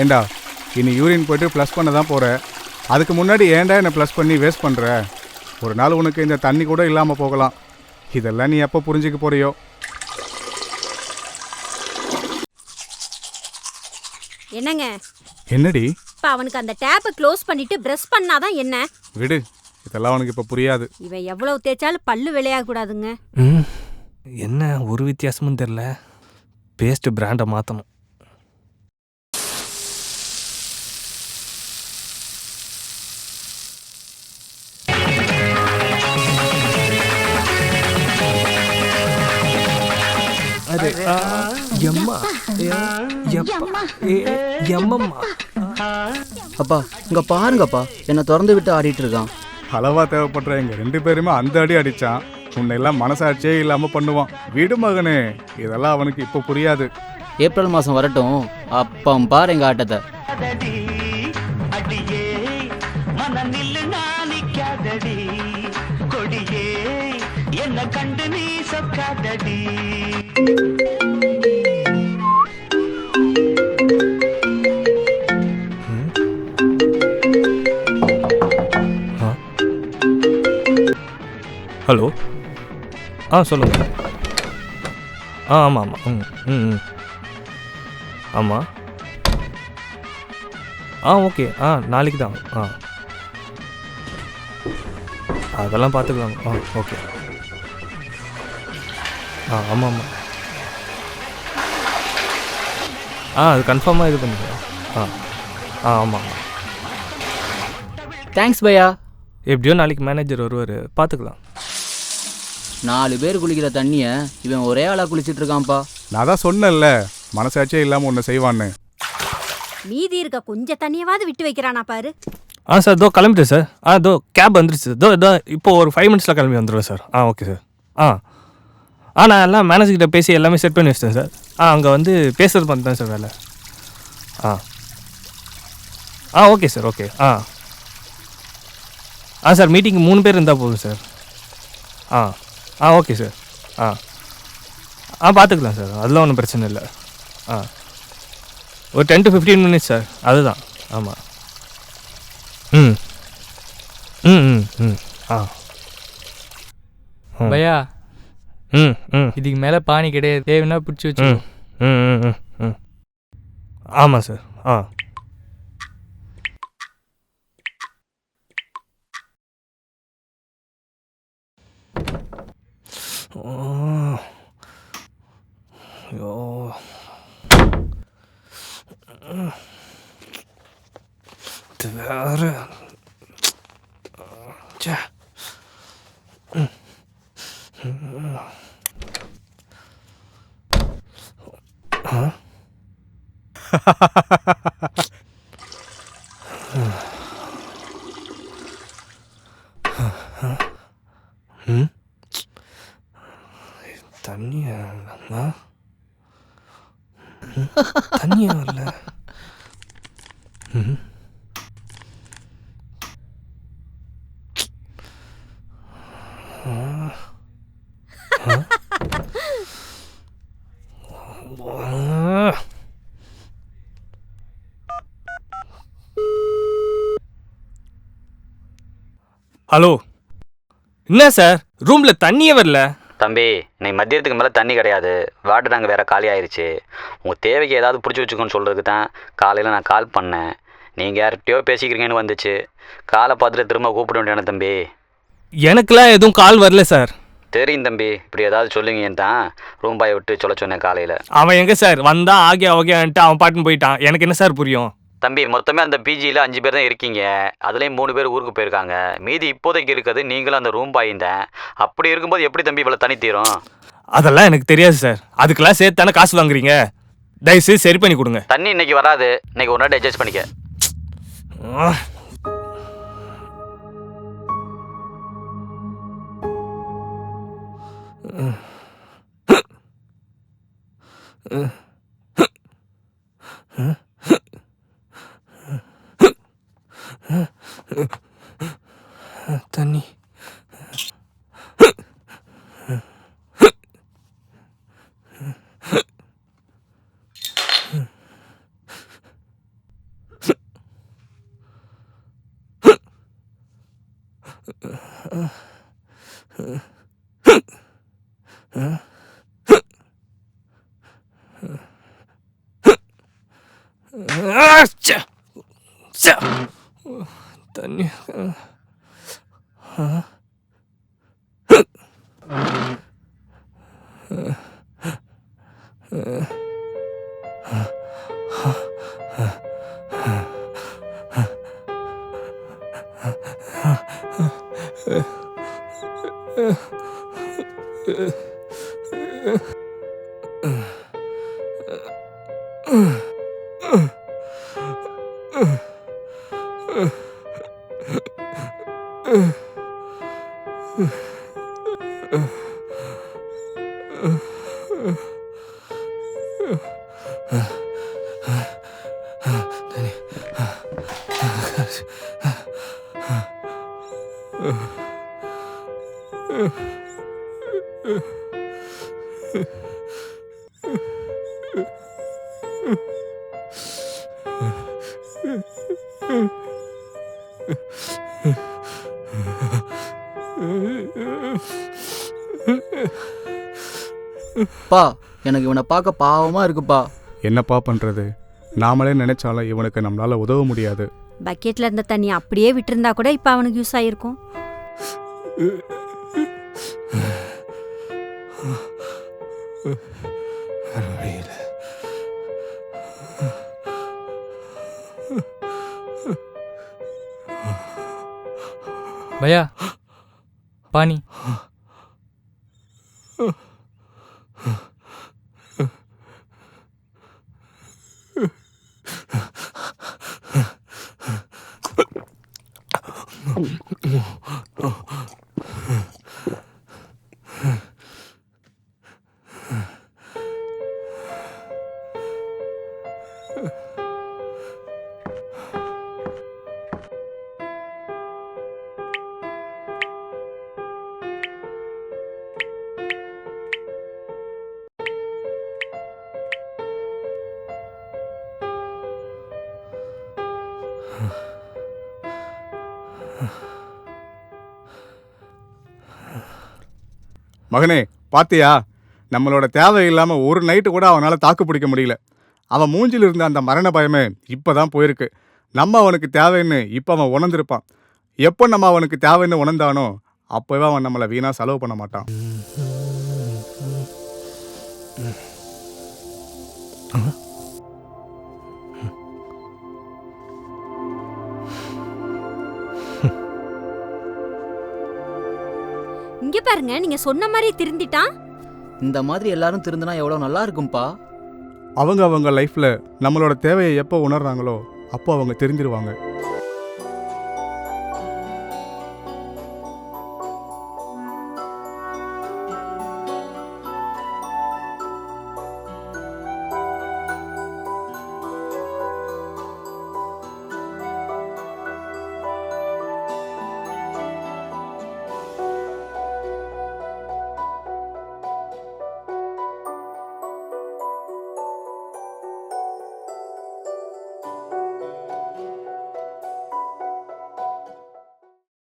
ஏண்டா இனி யூரின் போய்ட்டு ப்ளஸ் பண்ண தான் போகிற. அதுக்கு முன்னாடி ஏன்டா என்னை ப்ளஸ் பண்ணி வேஸ்ட் பண்ணுற? ஒரு நாள் உனக்கு இந்த தண்ணி கூட இல்லாமல் போகலாம். இதெல்லாம் நீ எப்போ புரிஞ்சுக்க போறியோ? என்னங்க? என்னடி? இப்ப அவனுக்கு அந்த டேப்பை க்ளோஸ் பண்ணிட்டு பிரஷ் பண்ணாதான் என்ன? விடு, இதெல்லாம் அவனுக்கு இப்போ புரியாது. இவன் எவ்வளவு தேய்ச்சாலும் பல்லு விளையாக கூடாதுங்க. என்ன ஒரு வித்தியாசமும் தெரில. பேஸ்ட் பிராண்டை மாற்றணும். அப்பா இங்க பாருங்கப்பா, என்னை திறந்து விட்டு ஆடிட்டு இருக்கான். அளவா தேவைப்படுற எங்க 2 பேருமே அந்த அடி அடிச்சான். உன்னெல்லாம் மனசாட்சியே இல்லாம பண்ணுவான். விடு மகனே, இதெல்லாம் அவனுக்கு இப்போ புரியாது. ஏப்ரல் மாசம் வரட்டும், அப்பம் பாரு எங்க ஆட்டத்தை. என்ன கண்டு நீ சொக்காதடி. ஹலோ, சொல்லுங்கள். ஆமாம் ஆமாம். ஆமாம். ஓகே. நாளைக்கு தான். அதெல்லாம் பார்த்துக்கலாம். ஓகே. ஆமாம் ஆமாம். அது கன்ஃபார்மாக இது பண்ணிக்கலாம். ஆமாம். தேங்க்ஸ் பையா. எப்படியோ நாளைக்கு மேனேஜர் வருவார், பார்த்துக்கலாம். 4 பேர் குளிக்கிற தண்ணியை இவன் ஒரே ஆளாக குளிச்சுட்டு இருக்கான்ப்பா. நான் தான் சொன்னேன்ல, மனசாட்சியே இல்லாமல் ஒன்று செய்வான்னு. மீதி இருக்க கொஞ்சம் தண்ணியவாது விட்டு வைக்கிறானா பாரு. சார் இதோ கிளம்பிட்டேன் சார். இதோ கேப் வந்துருச்சு சார். இதோ இப்போ ஒரு 5 மினிட்ஸில் கிளம்பி வந்துடுவேன் சார். Okay sir. நான் எல்லாம் மேனேஜர்கிட்ட பேசி எல்லாமே செட் பண்ணி வச்சிட்டேன் சார். அங்கே வந்து பேசுறது பண்ணிட்டேன் சார் வேலை. Okay sir. Okay. Sir meeting 3 பேர் இருந்தால் போதும் சார். Okay sir. பார்த்துக்கலாம் சார், அதெல்லாம் ஒன்றும் பிரச்சனை இல்லை. ஒரு 10 to 15 மினிட்ஸ் சார், அதுதான். ஆமாம். பையா, இதுக்கு மேலே பானி கிடையாது, தேவைன்னா பிடிச்சி வச்சு. ஆமாம் சார். ஐயோ, இது வேற. தண்ணியா இல்லை. ஹலோ, என்ன சார் ரூமில் தண்ணியே வரல? தம்பி, இன்னைக்கு மதியத்துக்கு மேலே தண்ணி கிடையாது. வாட்டர் டேங்க் வேறு காலி ஆயிடுச்சு. உங்கள் தேவைக்கு ஏதாவது பிடிச்சி வச்சுக்கோன்னு சொல்கிறதுக்கு தான் காலையில் நான் கால் பண்ணேன். நீங்கள் யார்கிட்டயோ பேசிக்கிறீங்கன்னு வந்துச்சு. காலை பார்த்துட்டு திரும்ப கூப்பிட வேண்டியான தம்பி. எனக்குலாம் எதுவும் கால் வரல சார். தெரியும் தம்பி, இப்படி ஏதாவது சொல்லுங்கன்னு தான் ரூம் பாயை விட்டு சொல்ல சொன்னேன் காலையில். அவன் எங்கே சார் வந்தா ஆகியான்ட்டு அவன் பாட்டுன்னு போயிட்டான். எனக்கு என்ன சார் புரியும்? தம்பி, மொத்தமே அந்த பிஜியில் 5 பேர் தான் இருக்கீங்க. அதுலேயும் 3 பேர் ஊருக்கு போயிருக்காங்க. மீதி இப்போதைக்கு இருக்கிறது நீங்களும் அந்த ரூம் பாயிருந்தேன். அப்படி இருக்கும்போது எப்படி தம்பி இவ்வளோ தனி தீரும்? அதெல்லாம் எனக்கு தெரியாது சார். அதுக்கெல்லாம் சேர்த்து தானே காசு வாங்குறீங்க. தயவுசெய்து சரி பண்ணி கொடுங்க. தண்ணி இன்னைக்கு வராது. இன்னைக்கு ஒரு நாள் அட்ஜஸ்ட் பண்ணிக்க. தண்ணி தண்ணி பா எனக்கு இவனை பார்க்க பாவமா இருக்குப்பா. என்னப்பா பண்ணுறது? நாமளே நினைச்சாலும் இவனுக்கு நம்மளால் உதவ முடியாது. பக்கெட்ல இருந்த தண்ணி அப்படியே விட்டிருந்தா கூட இப்ப அவனுக்கு யூஸ் ஆயிருக்கும். பையா பானி. மகனே, பாத்தியா? நம்மளோட தேவை இல்லாமல் ஒரு நைட்டு கூட அவனால் தாக்கு பிடிக்க முடியல. அவன் மூஞ்சில் இருந்த அந்த மரண பயமே இப்போ தான் போயிருக்கு. நம்ம அவனுக்கு தேவைன்னு இப்போ அவன் உணர்ந்திருப்பான். எப்போ நம்ம அவனுக்கு தேவைன்னு உணர்ந்தானோ அப்போவே அவன் நம்மளை வீணாக செலவு பண்ண மாட்டான். இங்க பாருங்க, நீங்க சொன்ன மாதிரி திருந்திட்டான். இந்த மாதிரி எல்லாரும் திருந்தினா எவ்வளோ நல்லா இருக்கும்பா. அவங்க லைஃப்பில் நம்மளோட தேவையை எப்போ உணர்றாங்களோ அப்போ அவங்க தெரிஞ்சிருவாங்க.